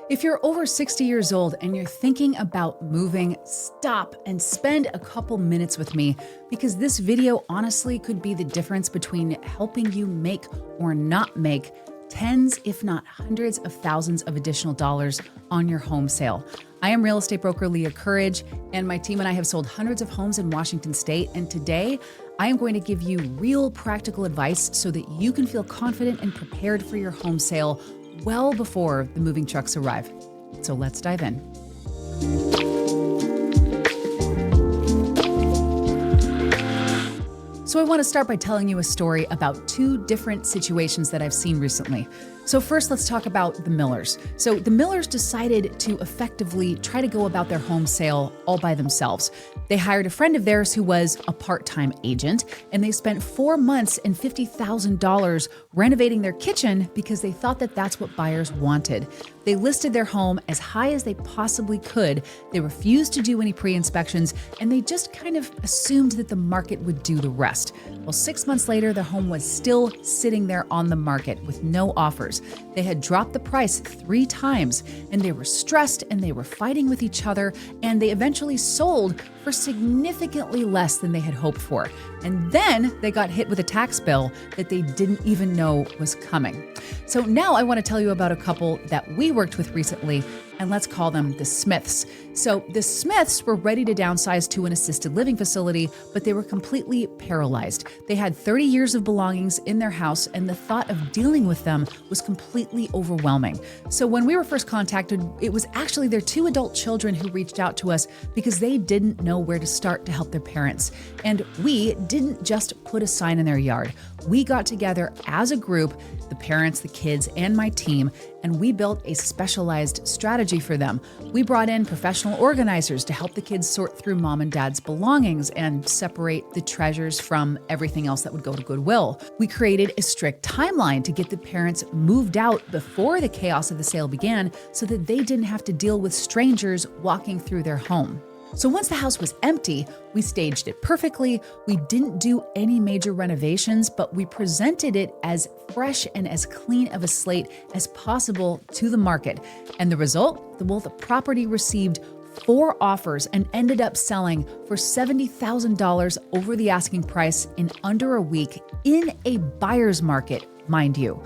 If you're over 60 years old and you're thinking about moving, stop and spend a couple minutes with me because this video honestly could be the difference between helping you make or not make tens, if not hundreds of thousands of additional dollars on your home sale. I am real estate broker Leah Courage, and my team and I have sold hundreds of homes in Washington State. And today, I am going to give you real practical advice so that you can feel confident and prepared for your home sale well before the moving trucks arrive. So let's dive in. So I want to start by telling you a story about two different situations that I've seen recently. So first, let's talk about the Millers. So the Millers decided to effectively try to go about their home sale all by themselves. They hired a friend of theirs who was a part-time agent, and they spent 4 months and $50,000 renovating their kitchen because they thought that that's what buyers wanted. They listed their home as high as they possibly could. They refused to do any pre-inspections, and they just kind of assumed that the market would do the rest. Well, 6 months later, the home was still sitting there on the market with no offers. They had dropped the price 3 times, and they were stressed and they were fighting with each other, and they eventually sold for significantly less than they had hoped for. And then they got hit with a tax bill that they didn't even know was coming. So now I want to tell you about a couple that we worked with recently, and let's call them the Smiths. So the Smiths were ready to downsize to an assisted living facility, but they were completely paralyzed. They had 30 years of belongings in their house, and the thought of dealing with them was completely overwhelming. So when we were first contacted, it was actually their 2 adult children who reached out to us because they didn't know where to start to help their parents. And we didn't just put a sign in their yard. We got together as a group, the parents, the kids, and my team, and we built a specialized strategy for them. We brought in professional organizers to help the kids sort through mom and dad's belongings and separate the treasures from everything else that would go to Goodwill. We created a strict timeline to get the parents moved out before the chaos of the sale began so that they didn't have to deal with strangers walking through their home. So once the house was empty, we staged it perfectly. We didn't do any major renovations, but we presented it as fresh and as clean of a slate as possible to the market. And the result? Well, the property received 4 offers and ended up selling for $70,000 over the asking price in under a week in a buyer's market, mind you.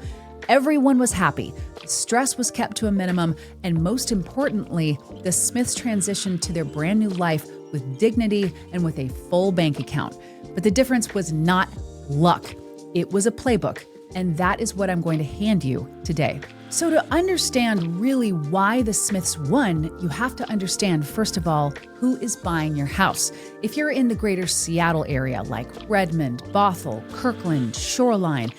Everyone was happy. Stress was kept to a minimum, and most importantly, the Smiths transitioned to their brand new life with dignity and with a full bank account. But the difference was not luck. It was a playbook, and that is what I'm going to hand you today. So to understand really why the Smiths won, you have to understand, first of all, who is buying your house. If you're in the greater Seattle area, like Redmond, Bothell, Kirkland, Shoreline,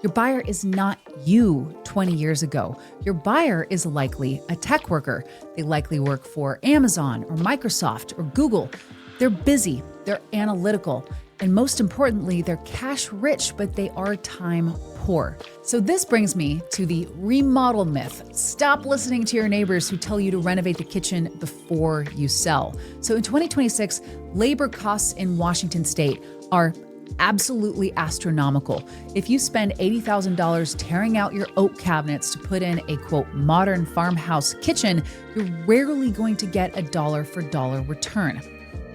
your buyer is not you 20 years ago. Your buyer is likely a tech worker. They likely work for Amazon or Microsoft or Google. They're busy, they're analytical, and most importantly, they're cash rich, but they are time poor. So this brings me to the remodel myth. Stop listening to your neighbors who tell you to renovate the kitchen before you sell. So in 2026, labor costs in Washington State are absolutely astronomical. If you spend $80,000 tearing out your oak cabinets to put in a quote modern farmhouse kitchen, you're rarely going to get a dollar for dollar return.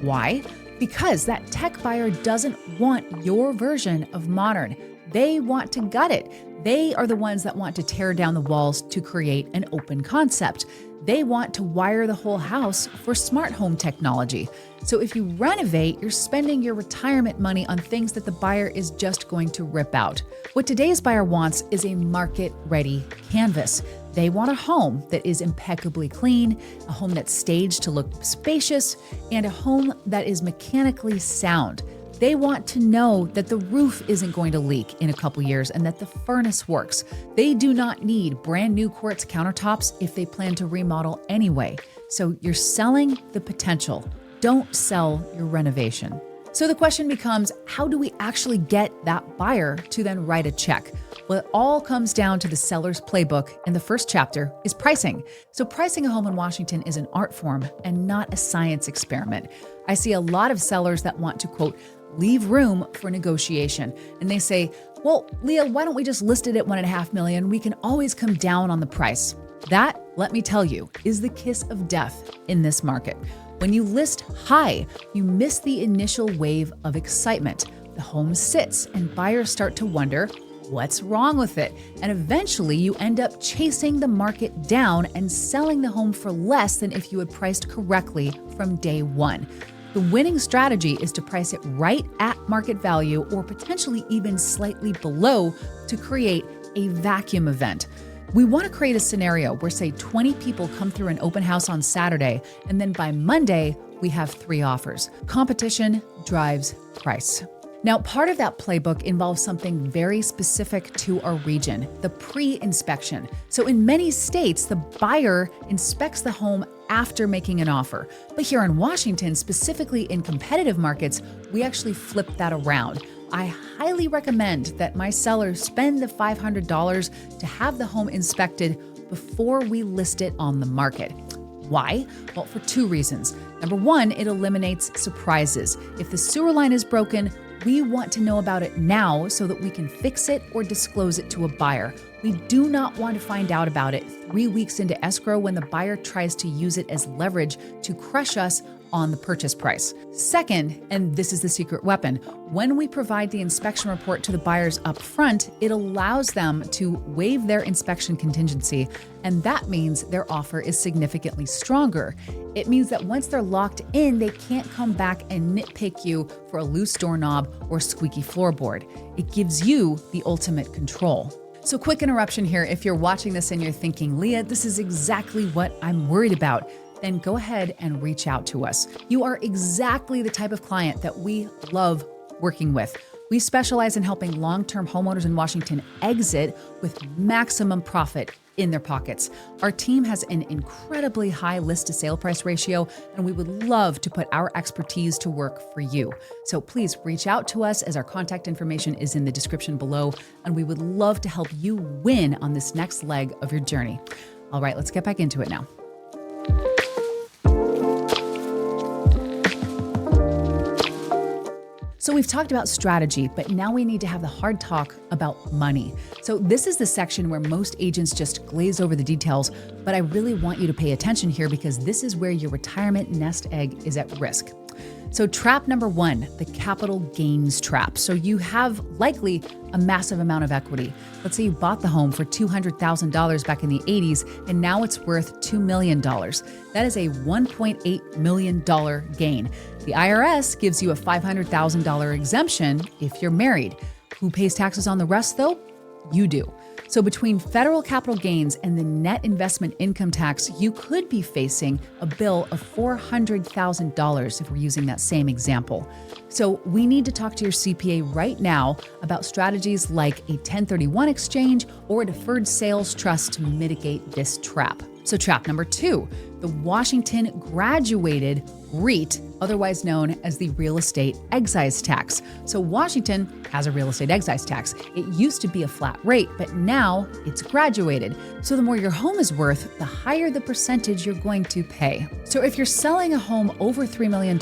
Why? Because that tech buyer doesn't want your version of modern. They want to gut it. They are the ones that want to tear down the walls to create an open concept. They want to wire the whole house for smart home technology. So if you renovate, you're spending your retirement money on things that the buyer is just going to rip out. What today's buyer wants is a market-ready canvas. They want a home that is impeccably clean, a home that's staged to look spacious, and a home that is mechanically sound. They want to know that the roof isn't going to leak in a couple years and that the furnace works. They do not need brand new quartz countertops if they plan to remodel anyway. So you're selling the potential. Don't sell your renovation. So the question becomes, how do we actually get that buyer to then write a check? Well, it all comes down to the seller's playbook, and the first chapter is pricing. So pricing a home in Washington is an art form and not a science experiment. I see a lot of sellers that want to, quote, leave room for negotiation. And they say, well, Leah, why don't we just list it at $1.5 million? We can always come down on the price. That, let me tell you, is the kiss of death in this market. When you list high, you miss the initial wave of excitement. The home sits and buyers start to wonder, what's wrong with it? And eventually you end up chasing the market down and selling the home for less than if you had priced correctly from day one. The winning strategy is to price it right at market value or potentially even slightly below to create a vacuum event. We want to create a scenario where, say, 20 people come through an open house on Saturday, and then by Monday, we have 3 offers. Competition drives price. Now, part of that playbook involves something very specific to our region, the pre-inspection. So in many states, the buyer inspects the home after making an offer. But here in Washington, specifically in competitive markets, we actually flip that around. I highly recommend that my sellers spend the $500 to have the home inspected before we list it on the market. Why? Well, for 2 reasons. Number 1, it eliminates surprises. If the sewer line is broken, we want to know about it now so that we can fix it or disclose it to a buyer. We do not want to find out about it 3 weeks into escrow when the buyer tries to use it as leverage to crush us on the purchase price. Second, and this is the secret weapon, when we provide the inspection report to the buyers up front, it allows them to waive their inspection contingency, and that means their offer is significantly stronger. It means that once they're locked in, they can't come back and nitpick you for a loose doorknob or squeaky floorboard. It gives you the ultimate control. So quick interruption here. If you're watching this and you're thinking, Leah, this is exactly what I'm worried about, then go ahead and reach out to us. You are exactly the type of client that we love working with. We specialize in helping long-term homeowners in Washington exit with maximum profit in their pockets. Our team has an incredibly high list to sale price ratio, and we would love to put our expertise to work for you. So please reach out to us, as our contact information is in the description below, and we would love to help you win on this next leg of your journey. All right, let's get back into it now. So we've talked about strategy, but now we need to have the hard talk about money. So this is the section where most agents just glaze over the details, but I really want you to pay attention here because this is where your retirement nest egg is at risk. So trap number 1, the capital gains trap. So you have likely a massive amount of equity. Let's say you bought the home for $200,000 back in the 80s, and now it's worth $2 million. That is a $1.8 million gain. The IRS gives you a $500,000 exemption if you're married. Who pays taxes on the rest though? You do. So between federal capital gains and the net investment income tax, you could be facing a bill of $400,000 if we're using that same example. So we need to talk to your CPA right now about strategies like a 1031 exchange or a deferred sales trust to mitigate this trap. So trap number 2, the Washington Graduated REET, otherwise known as the real estate excise tax. So Washington has a real estate excise tax. It used to be a flat rate, but now it's graduated. So the more your home is worth, the higher the percentage you're going to pay. So if you're selling a home over $3 million,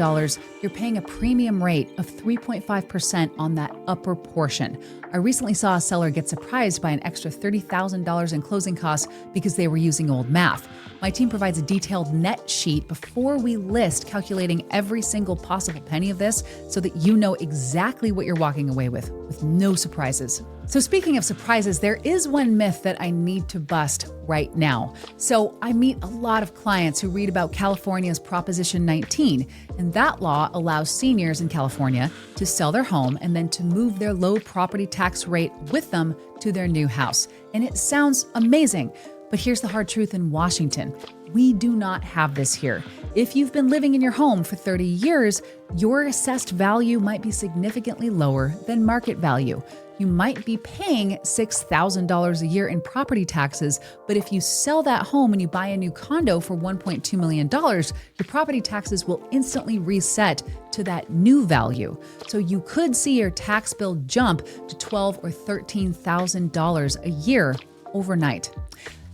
you're paying a premium rate of 3.5% on that upper portion. I recently saw a seller get surprised by an extra $30,000 in closing costs because they were using old math. My team provides a detailed net sheet before we list, calculating every single possible penny of this so that you know exactly what you're walking away with no surprises. So speaking of surprises, there is one myth that I need to bust right now. So I meet a lot of clients who read about California's Proposition 19, and that law allows seniors in California to sell their home and then to move their low property tax rate with them to their new house. And it sounds amazing, but here's the hard truth in Washington. We do not have this here. If you've been living in your home for 30 years, your assessed value might be significantly lower than market value. You might be paying $6,000 a year in property taxes, but if you sell that home and you buy a new condo for $1.2 million, your property taxes will instantly reset to that new value. So you could see your tax bill jump to $12,000 or $13,000 a year overnight.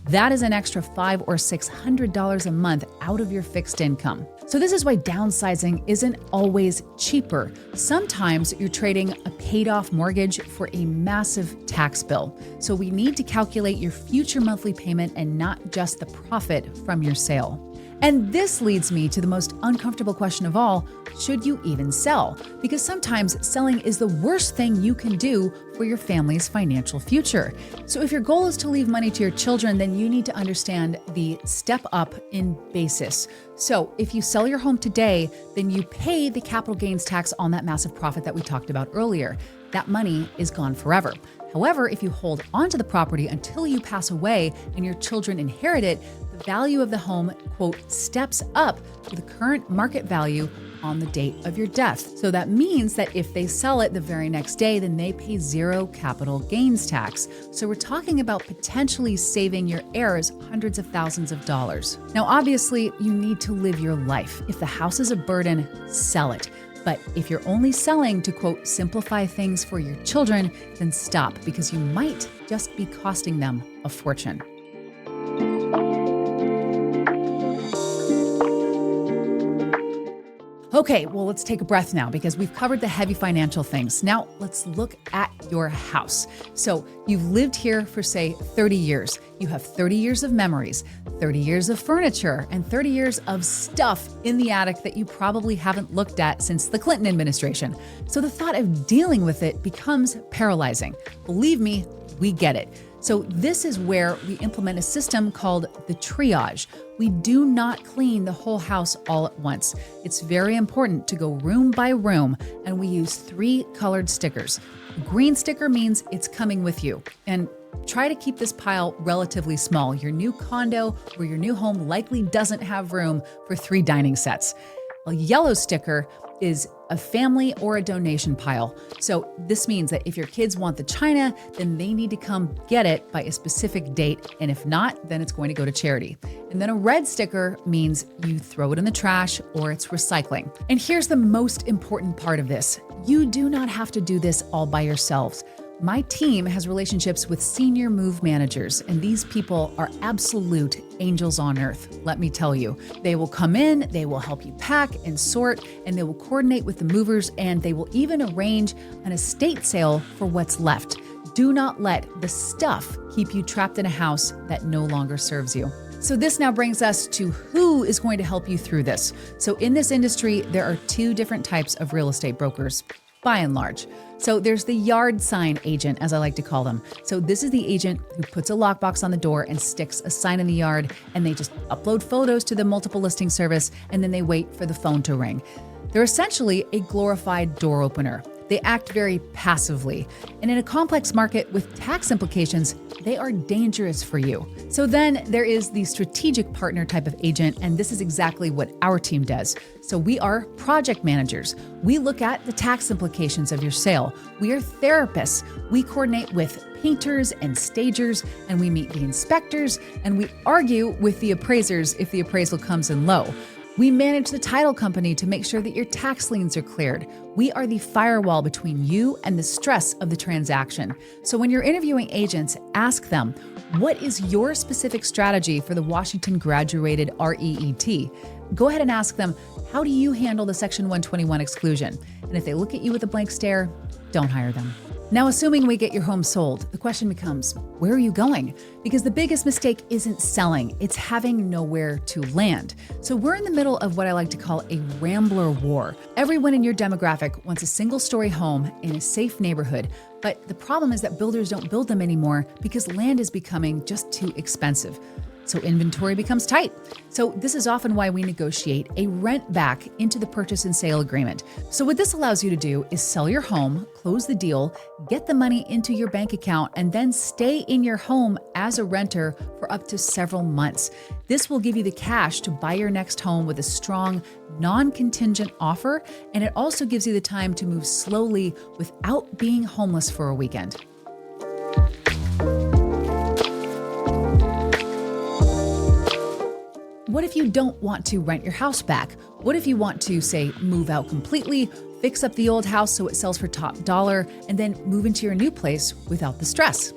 That is an extra $500 or $600 a month out of your fixed income. So this is why downsizing isn't always cheaper. Sometimes you're trading a paid off mortgage for a massive tax bill. So we need to calculate your future monthly payment and not just the profit from your sale. And this leads me to the most uncomfortable question of all: should you even sell? Because sometimes selling is the worst thing you can do for your family's financial future. So if your goal is to leave money to your children, then you need to understand the step up in basis. So if you sell your home today, then you pay the capital gains tax on that massive profit that we talked about earlier. That money is gone forever. However, if you hold onto the property until you pass away and your children inherit it, the value of the home, quote, steps up to the current market value on the date of your death. So that means that if they sell it the very next day, then they pay zero capital gains tax. So we're talking about potentially saving your heirs hundreds of thousands of dollars. Now, obviously, you need to live your life. If the house is a burden, sell it. But if you're only selling to, quote, simplify things for your children, then stop, because you might just be costing them a fortune. Okay, well, let's take a breath now because we've covered the heavy financial things. Now let's look at your house. So you've lived here for, say, 30 years. You have 30 years of memories, 30 years of furniture, and 30 years of stuff in the attic that you probably haven't looked at since the Clinton administration. So the thought of dealing with it becomes paralyzing. Believe me, we get it. So this is where we implement a system called the triage. We do not clean the whole house all at once. It's very important to go room by room, and we use 3 colored stickers. The green sticker means it's coming with you. And try to keep this pile relatively small. Your new condo or your new home likely doesn't have room for 3 dining sets. A yellow sticker is a family or a donation pile. So this means that if your kids want the china, then they need to come get it by a specific date. And if not, then it's going to go to charity. And then a red sticker means you throw it in the trash or it's recycling. And here's the most important part of this. You do not have to do this all by yourselves. My team has relationships with senior move managers, and these people are absolute angels on earth, let me tell you. They will come in, they will help you pack and sort, and they will coordinate with the movers, and they will even arrange an estate sale for what's left. Do not let the stuff keep you trapped in a house that no longer serves you. So this now brings us to who is going to help you through this. So in this industry, there are 2 different types of real estate brokers, by and large. So there's the yard sign agent, as I like to call them. So this is the agent who puts a lockbox on the door and sticks a sign in the yard, and they just upload photos to the multiple listing service, and then they wait for the phone to ring. They're essentially a glorified door opener. They act very passively. And in a complex market with tax implications, they are dangerous for you. So then there is the strategic partner type of agent, and this is exactly what our team does. So we are project managers. We look at the tax implications of your sale. We are therapists. We coordinate with painters and stagers, and we meet the inspectors, and we argue with the appraisers if the appraisal comes in low. We manage the title company to make sure that your tax liens are cleared. We are the firewall between you and the stress of the transaction. So when you're interviewing agents, ask them, what is your specific strategy for the Washington Graduated REET? Go ahead and ask them, how do you handle the Section 121 exclusion? And if they look at you with a blank stare, don't hire them. Now, assuming we get your home sold, the question becomes, where are you going? Because the biggest mistake isn't selling, it's having nowhere to land. So we're in the middle of what I like to call a rambler war. Everyone in your demographic wants a single-story home in a safe neighborhood, but the problem is that builders don't build them anymore because land is becoming just too expensive. So inventory becomes tight. So this is often why we negotiate a rent back into the purchase and sale agreement. So what this allows you to do is sell your home, close the deal, get the money into your bank account, and then stay in your home as a renter for up to several months. This will give you the cash to buy your next home with a strong, non-contingent offer, and it also gives you the time to move slowly without being homeless for a weekend. What if you don't want to rent your house back? What if you want to, say, move out completely, fix up the old house so it sells for top dollar, and then move into your new place without the stress?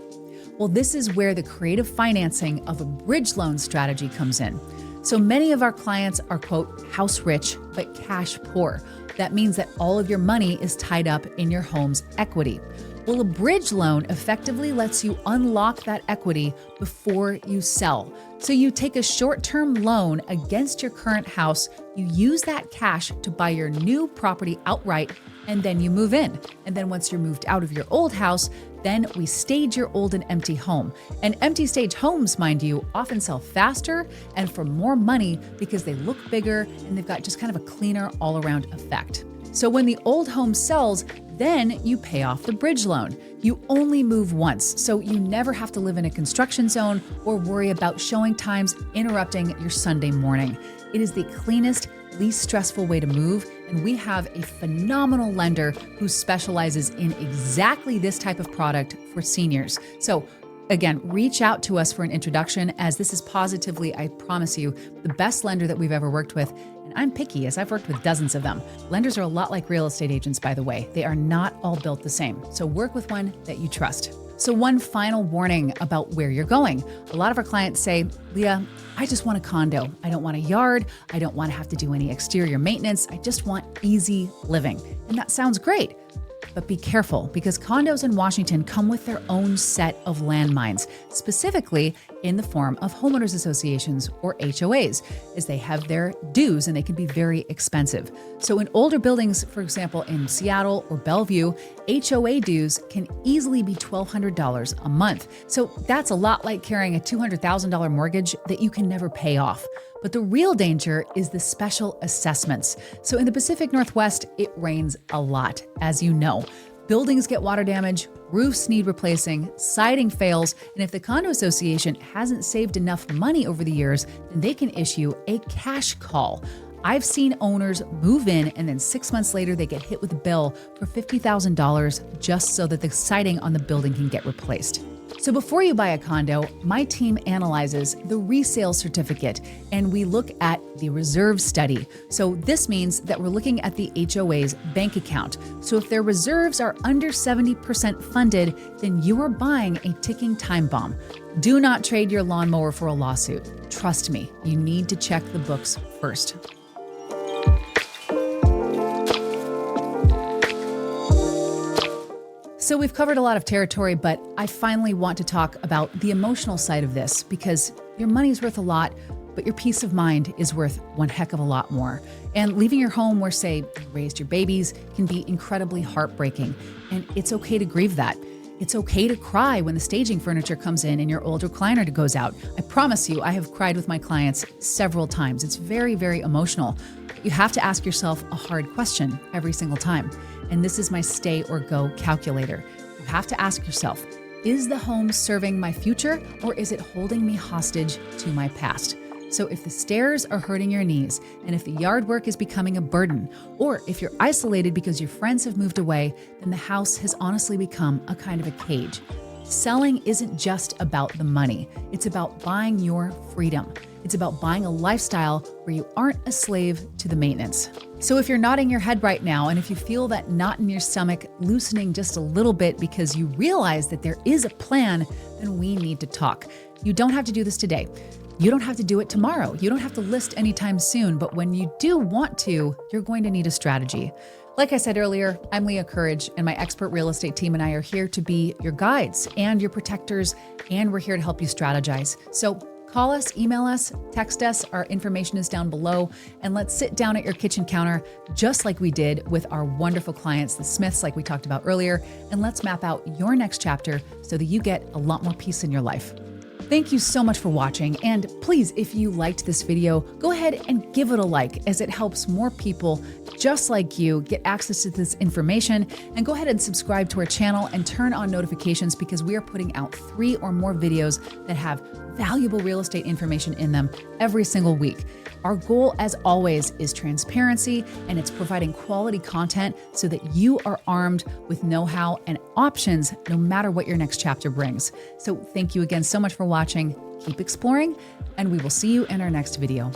Well, this is where the creative financing of a bridge loan strategy comes in. So many of our clients are, quote, house rich, but cash poor. That means that all of your money is tied up in your home's equity. Well, a bridge loan effectively lets you unlock that equity before you sell. So you take a short-term loan against your current house, you use that cash to buy your new property outright, and then you move in. And then once you're moved out of your old house, then we stage your old and empty home. And empty stage homes, mind you, often sell faster and for more money because they look bigger and they've got just kind of a cleaner all-around effect. So when the old home sells, then you pay off the bridge loan. You only move once, so you never have to live in a construction zone or worry about showing times interrupting your Sunday morning. It is the cleanest, least stressful way to move, and we have a phenomenal lender who specializes in exactly this type of product for seniors. So again, reach out to us for an introduction, as this is positively, I promise you, the best lender that we've ever worked with. And I'm picky, as I've worked with dozens of them. Lenders are a lot like real estate agents, by the way. They are not all built the same. So work with one that you trust. So one final warning about where you're going. A lot of our clients say, Leah, I just want a condo. I don't want a yard. I don't want to have to do any exterior maintenance. I just want easy living. And that sounds great. But be careful, because condos in Washington come with their own set of landmines, specifically in the form of homeowners associations or HOAs, as they have their dues and they can be very expensive. So in older buildings, for example, in Seattle or Bellevue, HOA dues can easily be $1,200 a month. So that's a lot like carrying a $200,000 mortgage that you can never pay off. But the real danger is the special assessments. So in the Pacific Northwest, it rains a lot, as you know. Buildings get water damage, roofs need replacing, siding fails, and if the condo association hasn't saved enough money over the years, then they can issue a cash call. I've seen owners move in and then 6 months later they get hit with a bill for $50,000 just so that the siding on the building can get replaced. So before you buy a condo, my team analyzes the resale certificate and we look at the reserve study. So this means that we're looking at the HOA's bank account. So if their reserves are under 70% funded, then you are buying a ticking time bomb. Do not trade your lawnmower for a lawsuit. Trust me, you need to check the books first. So we've covered a lot of territory, but I finally want to talk about the emotional side of this, because your money's worth a lot, but your peace of mind is worth one heck of a lot more. And leaving your home where, say, you raised your babies can be incredibly heartbreaking. And it's okay to grieve that. It's okay to cry when the staging furniture comes in and your old recliner goes out. I promise you, I have cried with my clients several times. It's very, very emotional. You have to ask yourself a hard question every single time. And this is my stay or go calculator. You have to ask yourself, is the home serving my future, or is it holding me hostage to my past? So if the stairs are hurting your knees, and if the yard work is becoming a burden, or if you're isolated because your friends have moved away, then the house has honestly become a kind of a cage. Selling isn't just about the money. It's about buying your freedom. It's about buying a lifestyle where you aren't a slave to the maintenance. So if you're nodding your head right now, and if you feel that knot in your stomach loosening just a little bit because you realize that there is a plan, then we need to talk. You don't have to do this today. You don't have to do it tomorrow. You don't have to list anytime soon, but when you do want to, you're going to need a strategy. Like I said earlier, I'm Leah Courage, and my expert real estate team and I are here to be your guides and your protectors, and we're here to help you strategize. So call us, email us, text us. Our information is down below. And let's sit down at your kitchen counter, just like we did with our wonderful clients, the Smiths, like we talked about earlier. And let's map out your next chapter so that you get a lot more peace in your life. Thank you so much for watching. And please, if you liked this video, go ahead and give it a like, as it helps more people just like you get access to this information. And go ahead and subscribe to our channel and turn on notifications, because we are putting out 3 or more videos that have valuable real estate information in them every single week. Our goal, as always, is transparency, and it's providing quality content so that you are armed with know-how and options no matter what your next chapter brings. So thank you again so much for watching. Keep exploring, and we will see you in our next video.